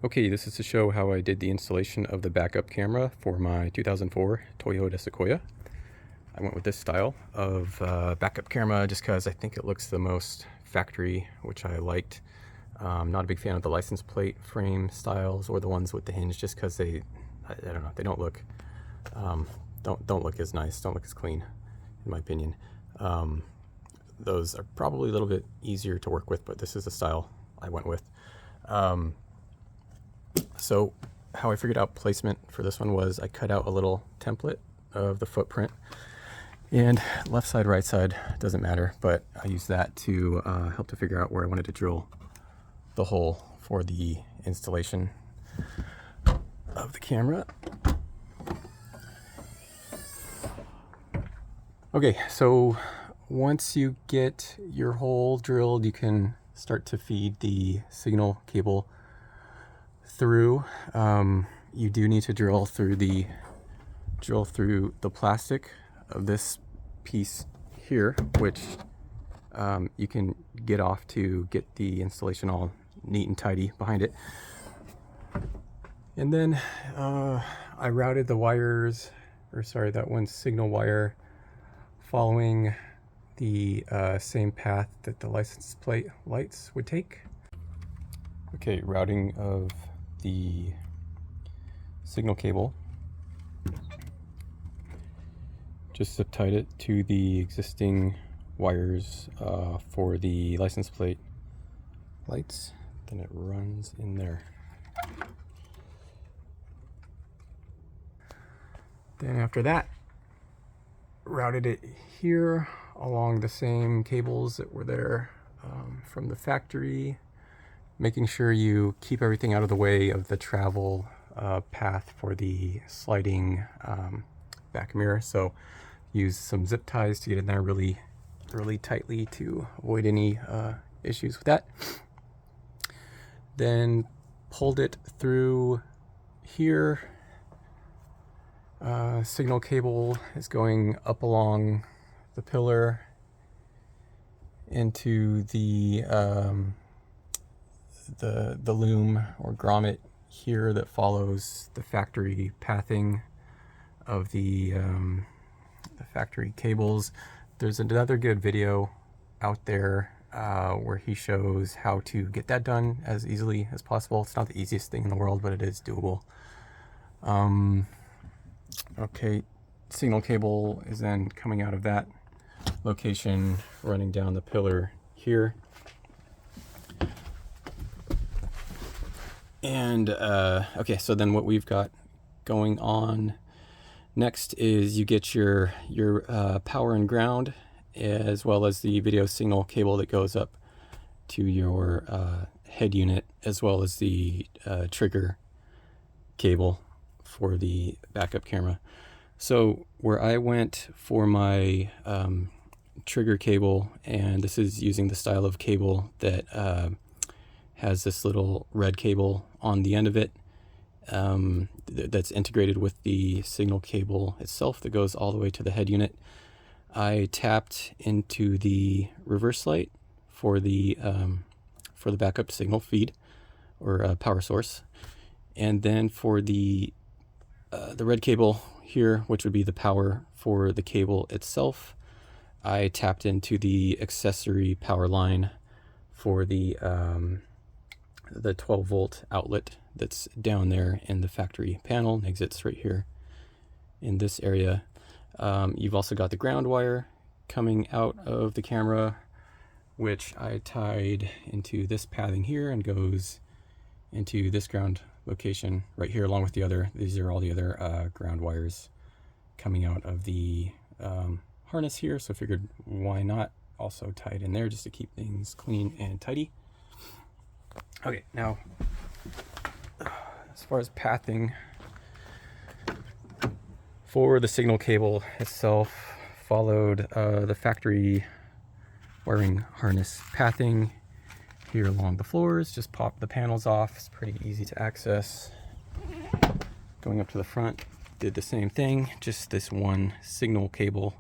Okay, this is to show how I did the installation of the backup camera for my 2004 Toyota Sequoia. I went with this style of backup camera just because I think it looks the most factory, which I liked. Not a big fan of the license plate frame styles or the ones with the hinge, just because I don't know, they don't look don't look as nice, don't look as clean, in my opinion. Those are probably a little bit easier to work with, but this is the style I went with. So how I figured out placement for this one was I cut out a little template of the footprint, and left side, right side, doesn't matter, but I used that to help to figure out where I wanted to drill the hole for the installation of the camera. Okay, so once you get your hole drilled, you can start to feed the signal cable through. You do need to drill through the plastic of this piece here, which you can get off to get the installation all neat and tidy behind it. And then I routed the wires, or sorry, that one signal wire, following the same path that the license plate lights would take. Okay, routing of the signal cable. Just zip tied it to the existing wires for the license plate lights. Then it runs in there. Then after that, routed it here along the same cables that were there from the factory, making sure you keep everything out of the way of the travel path for the sliding back mirror. So use some zip ties to get in there really tightly to avoid any issues with that. Then pulled it through here. Signal cable is going up along the pillar into the loom or grommet here that follows the factory pathing of the factory cables. There's another good video out there where he shows how to get that done as easily as possible. It's not the easiest thing in the world, but it is doable. Okay, signal cable is then coming out of that location, running down the pillar here. And okay, so then what we've got going on next is you get your power and ground, as well as the video signal cable that goes up to your head unit, as well as the trigger cable for the backup camera. So where I went for my trigger cable, and this is using the style of cable that has this little red cable on the end of it that's integrated with the signal cable itself that goes all the way to the head unit. I tapped into the reverse light for the backup signal feed or power source, and then for the red cable here, which would be the power for the cable itself, I tapped into the accessory power line for the 12-volt outlet that's down there in the factory panel. Exits right here in this area. You've also got the ground wire coming out of the camera, which I tied into this pathing here and goes into this ground location right here, along with these are all the other ground wires coming out of the harness here. So I figured why not also tie it in there just to keep things clean and tidy. Okay, now as far as pathing for the signal cable itself, followed the factory wiring harness pathing here along the floors. Just pop the panels off, it's pretty easy to access. Going up to the front, did the same thing, just this one signal cable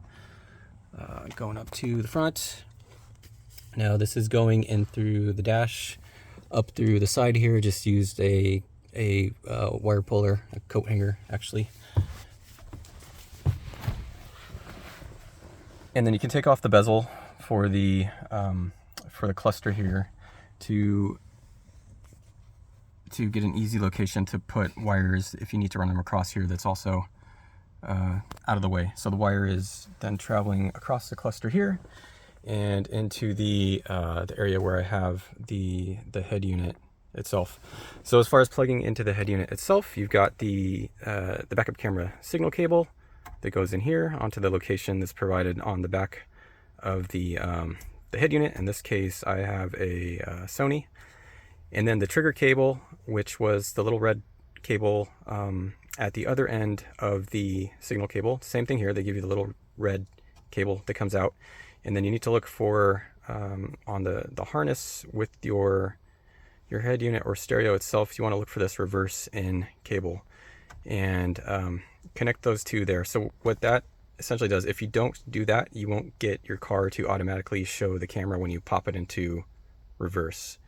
going up to the front. Now this is going in through the dash Up through the side here, just used a wire puller, a coat hanger actually. And then you can take off the bezel for the cluster here to get an easy location to put wires if you need to run them across here. That's also out of the way. So the wire is then traveling across the cluster here and into the area where I have the head unit itself. So as far as plugging into the head unit itself, you've got the backup camera signal cable that goes in here onto the location that's provided on the back of the head unit. In this case, I have a Sony. And then the trigger cable, which was the little red cable at the other end of the signal cable. Same thing here, they give you the little red cable that comes out. And then you need to look for, on the harness with your head unit or stereo itself, you want to look for this reverse in cable and connect those two there. So what that essentially does, if you don't do that, you won't get your car to automatically show the camera when you pop it into reverse.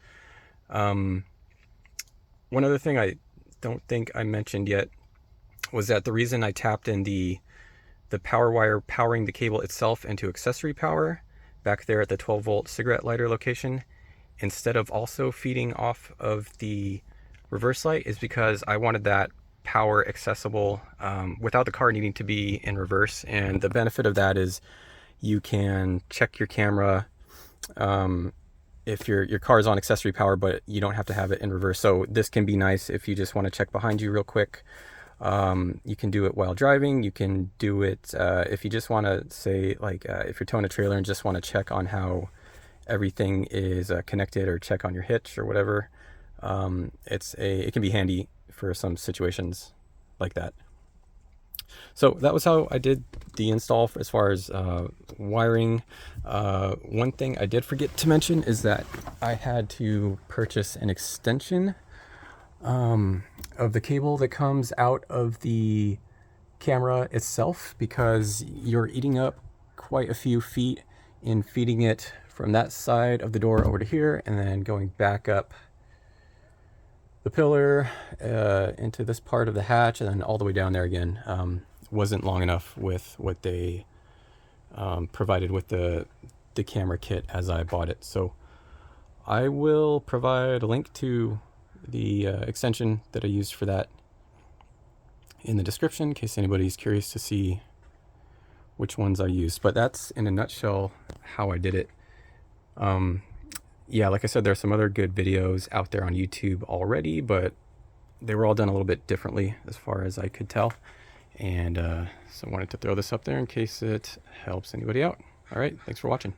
One other thing I don't think I mentioned yet was that the reason I tapped in the power wire powering the cable itself into accessory power back there at the 12-volt cigarette lighter location, instead of also feeding off of the reverse light, is because I wanted that power accessible without the car needing to be in reverse. And the benefit of that is you can check your camera if your car is on accessory power, but you don't have to have it in reverse. So this can be nice if you just want to check behind you real quick. You can do it while driving. You can do it if you just want to say, like, if you're towing a trailer and just want to check on how everything is connected, or check on your hitch or whatever. It can be handy for some situations like that. So that was how I did the install as far as wiring. One thing I did forget to mention is that I had to purchase an extension of the cable that comes out of the camera itself, because you're eating up quite a few feet in feeding it from that side of the door over to here, and then going back up the pillar into this part of the hatch, and then all the way down there again. Wasn't long enough with what they provided with the camera kit as I bought it. So I will provide a link to the extension that I used for that in the description in case anybody's curious to see which ones I used. But that's in a nutshell how I did it. Yeah, like I said, there's some other good videos out there on YouTube already, but they were all done a little bit differently as far as I could tell. And so I wanted to throw this up there in case it helps anybody out. All right, thanks for watching.